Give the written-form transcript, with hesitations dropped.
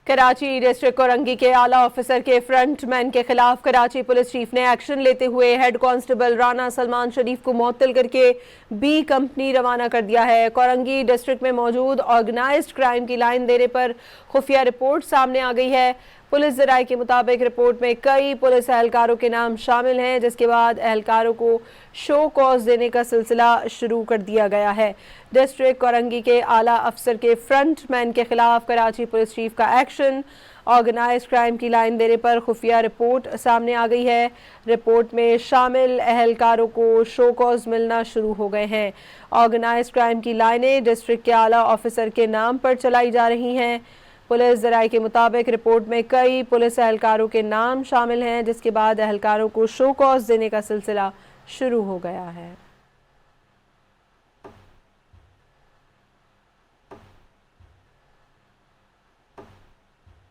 Karachi district Korangi के आला officer के फ्रंटमैन के खिलाफ कराची पुलिस चीफ ने एक्शन लेते हुए हेड कांस्टेबल राना सलमान शरीफ को मुअत्तल करके बी कंपनी रवाना कर दिया है। कोरंगी डिस्ट्रिक्ट में मौजूद ऑर्गेनाइज्ड क्राइम की लाइन देने पर खुफिया रिपोर्ट सामने आ गई है। पुलिस ज़राए के मुताबिक रिपोर्ट में कई पुलिस एहलकारों के नाम शामिल हैं, जिसके बाद एहलकारों को शो कॉज देने का सिलसिला शुरू कर दिया गया है। डिस्ट्रिक्ट कोरंगी के आला अफसर के फ्रंटमैन के खिलाफ कराची पुलिस चीफ का एक्शन। ऑर्गेनाइज्ड क्राइम की लाइन देने पर खुफिया रिपोर्ट सामने आ गई है। रिपोर्ट में शामिल एहलकारों को शो कॉज मिलना शुरू हो गए हैं। ऑर्गेनाइज्ड क्राइम की लाइनें डिस्ट्रिक्ट के आला ऑफिसर के नाम पर चलाई जा रही हैं। पुलिस ज़राए के मुताबिक रिपोर्ट में कई पुलिस एहलकारों के नाम शामिल हैं, जिसके बाद एहलकारों को शो कॉज देने का सिलसिला शुरू हो गया है।